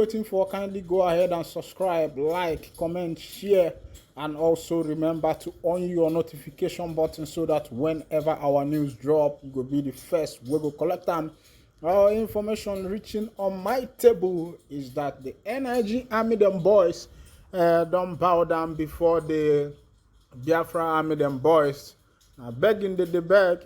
waiting for? Kindly go ahead and subscribe, like, comment, share, and also remember to on your notification button so that whenever our news drop, you will be the first we will collect them. Our information reaching on my table is that the NIG Army them boys don't bow down before the Biafra Army them boys. Begging they beg.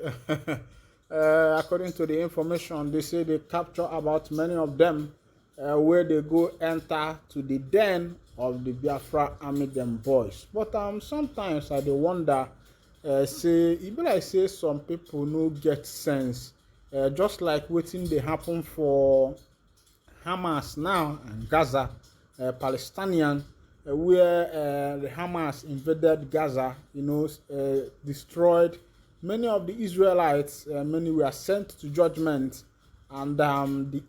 According to the information, they say they capture about many of them where they go enter to the den of the Biafra Army them boys. But sometimes I dey wonder, say e be like say some people no get sense, just like wetin dey happen for Hamas now and Gaza, Palestinian, where the Hamas invaded Gaza, destroyed many of the Israelites. Many were sent to judgment, and the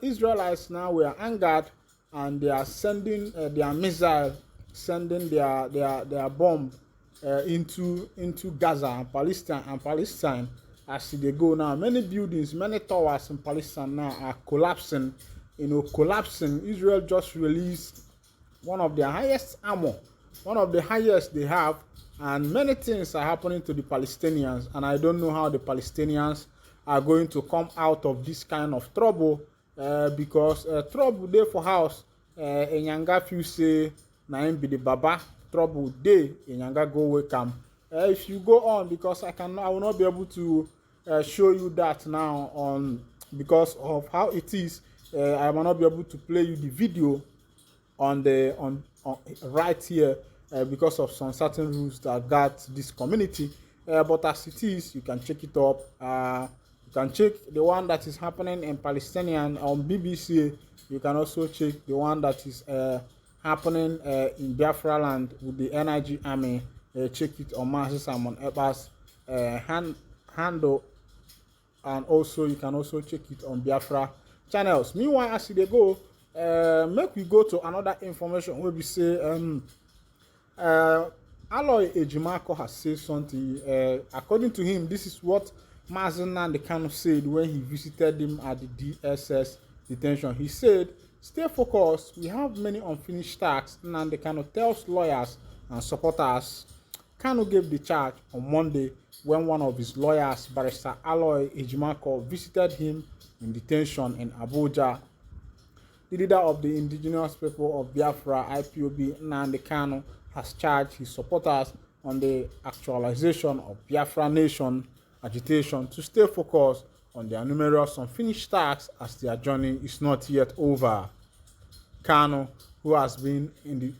Israelites now were angered, and they are sending their missile, sending their bomb into Gaza and Palestine. As they go now, many buildings, many towers in Palestine now are collapsing. Collapsing. Israel just released one of their highest armor, one of the highest they have, and many things are happening to the Palestinians, and I don't know how the Palestinians are going to come out of this kind of trouble, because trouble there for house, Enyanga few say na him be the baba, trouble day Enyanga go wake am. If you go on, because I will not be able to show you that now on because of how it is. I will not be able to play you the video on right here because of some certain rules that got this community. But as it is, you can check it up. You can check the one that is happening in Palestinian on BBC. You can also check the one that is happening in Biafra land with the NIG Army. Check it on Master Simon Eba's handle, and also you can also check it on Biafra channels. Meanwhile, as they go, make we go to another information where we say Aloy Ejimako has said something. According to him, this is what Mazen Nandekano said when he visited him at the DSS detention. He said, "Stay focused. We have many unfinished tasks." Nandekano tells lawyers and supporters. Kanu gave the charge on Monday when one of his lawyers, Barrister Aloy Ejimako, visited him in detention in Abuja. The leader of the indigenous people of Biafra, IPOB, Nnamdi Kanu, has charged his supporters on the actualization of Biafra nation agitation to stay focused on their numerous unfinished tasks as their journey is not yet over. Kanu, who has been in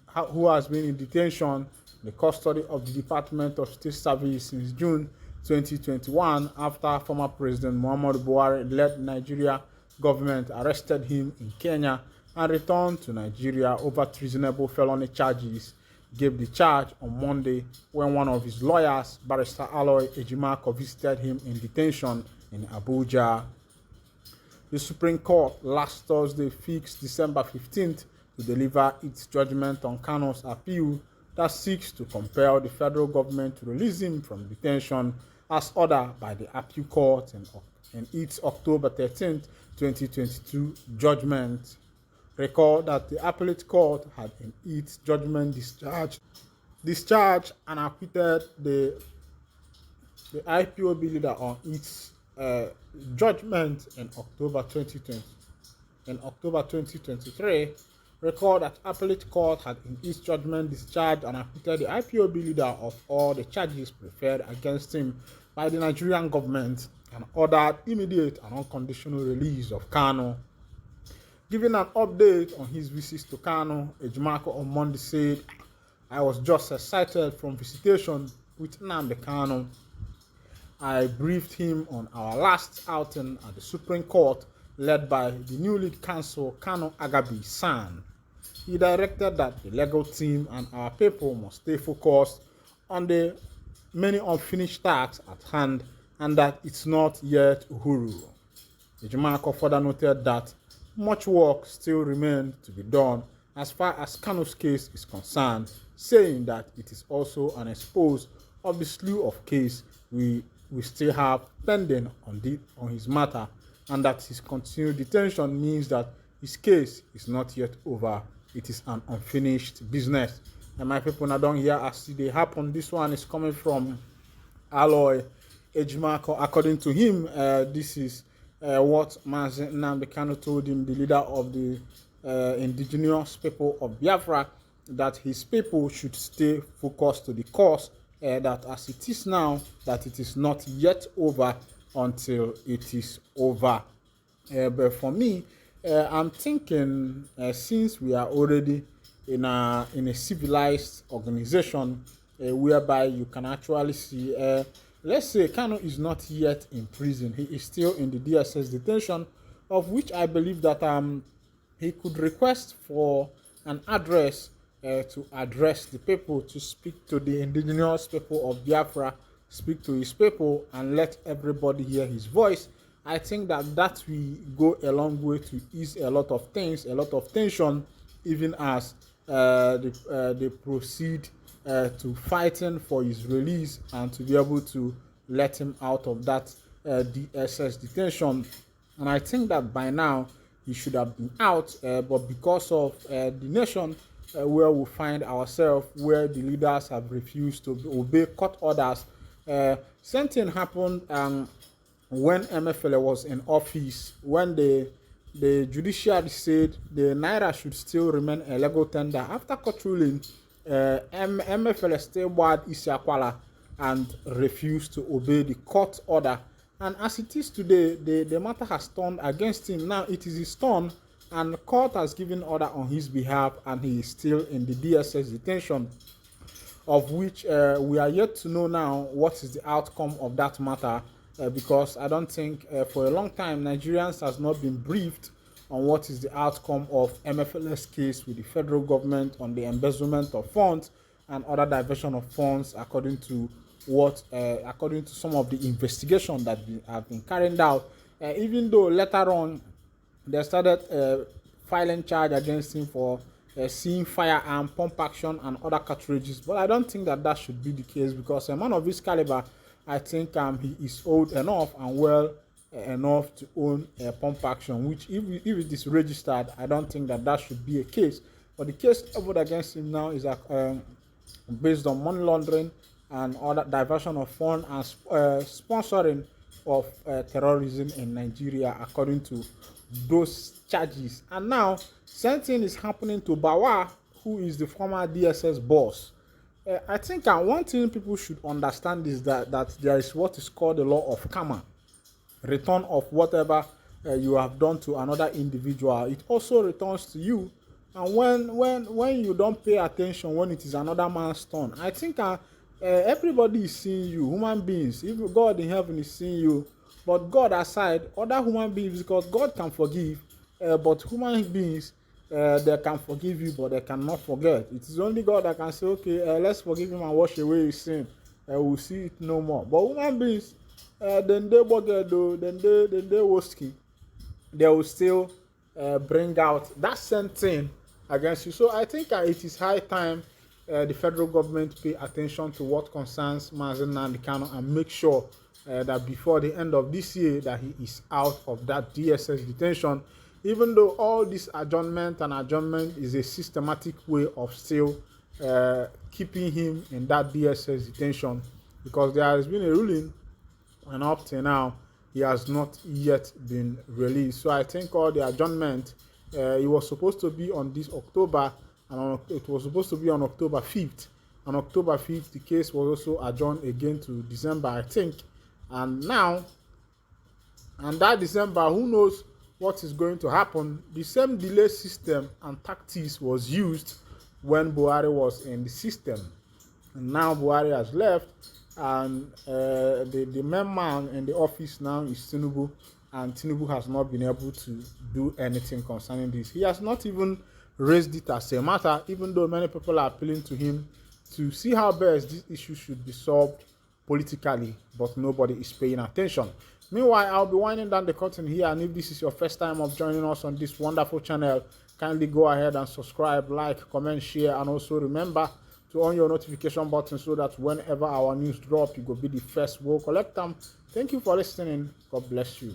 detention in the custody of the Department of State Service since June 2021 after former President Muhammadu Buhari-led Nigeria government arrested him in Kenya and returned to Nigeria over treasonable felony charges, gave the charge on Monday when one of his lawyers, Barrister Aloy Ejimako, visited him in detention in Abuja. The Supreme Court last Thursday fixed December 15th to deliver its judgment on Kanu's appeal that seeks to compel the federal government to release him from detention as ordered by the appeal court in its October 13th, 2022 judgment. Recall that the appellate court had in its judgment discharged and acquitted the IPOB leader on its judgment in October 2020. In October 2023, recall that appellate court had in its judgment discharged and acquitted the IPOB leader of all the charges preferred against him by the Nigerian government and ordered immediate and unconditional release of Kanu. Giving an update on his visits to Kanu, Ejimako on Monday said, "I was just excited from visitation with Nnamdi Kanu. I briefed him on our last outing at the Supreme Court led by the new lead counsel Kanu Agabi San. He directed that the legal team and our people must stay focused on the many unfinished tasks at hand and that it's not yet Uhuru." Ejimako further noted that much work still remains to be done as far as Kanu's case is concerned, saying that it is also unexposed of the slew of cases we still have pending on his matter, and that his continued detention means that his case is not yet over. It is an unfinished business. And my people now don't hear as they happen. This one is coming from Aloy Ejimako. According to him, this is what Mazen Nnamdi Kanu told him, the leader of the indigenous people of Biafra, that his people should stay focused to the cause, that as it is now, that it is not yet over until it is over. But for me, I'm thinking since we are already in a civilized organization whereby you can actually see, let's say Kanu is not yet in prison. He is still in the DSS detention, of which I believe that he could request for an address to address the people, to speak to the indigenous people of Biafra, speak to his people, and let everybody hear his voice. I think that will go a long way to ease a lot of things, a lot of tension, even as they proceed to fighting for his release and to be able to let him out of that DSS detention. And I think that by now he should have been out, but because of the nation where we find ourselves, where the leaders have refused to obey court orders, same thing happened when MFL was in office, when the judiciary said the Naira should still remain a legal tender. After court ruling, MFL still bad Isiakwala and refused to obey the court order. And as it is today, the matter has turned against him. Now it is his turn, and the court has given order on his behalf, and he is still in the DSS detention, of which we are yet to know now what is the outcome of that matter. Because I don't think for a long time Nigerians has not been briefed on what is the outcome of MFL's case with the federal government on the embezzlement of funds and other diversion of funds, according to some of the investigation that have been carried out. Even though later on they started filing charge against him for seeing firearm, pump action, and other cartridges, but I don't think that should be the case, because a man of his caliber, I think he is old enough and well enough to own a pump action, which if it is registered, I don't think that should be a case. But the case leveled against him now is based on money laundering and other diversion of funds and sponsoring of terrorism in Nigeria, according to those charges. And now, same thing is happening to Bawa, who is the former DSS boss. I think one thing people should understand is that there is what is called the law of karma, return of whatever you have done to another individual. It also returns to you. And when you don't pay attention, when it is another man's turn, I think everybody is seeing you, human beings. Even God in heaven is seeing you, but God aside, other human beings, because God can forgive, but human beings, they can forgive you, but they cannot forget. It is only God that can say, okay, let's forgive him and wash away his sin. We'll see it no more. But human beings, then they woski, they will still bring out that same thing against you. So I think it is high time the federal government pay attention to what concerns Mazen Nnamdi Kanu and make sure that before the end of this year that he is out of that DSS detention. Even though all this adjournment is a systematic way of still keeping him in that DSS detention, because there has been a ruling and up to now he has not yet been released. So I think all the adjournment, it was supposed to be on this October, and it was supposed to be on October 5th. On October 5th, the case was also adjourned again to December, I think. And now, and that December, who knows what is going to happen. The same delay system and tactics was used when Buhari was in the system. And now Buhari has left, and the main man in the office now is Tinubu, and Tinubu has not been able to do anything concerning this. He has not even raised it as a matter, even though many people are appealing to him to see how best this issue should be solved politically, but nobody is paying attention. Meanwhile, I'll be winding down the curtain here, and if this is your first time of joining us on this wonderful channel, kindly go ahead and subscribe, like, comment, share, and also remember to on your notification button so that whenever our news drop, you will be the first. We'll collect them. Thank you for listening. God bless you.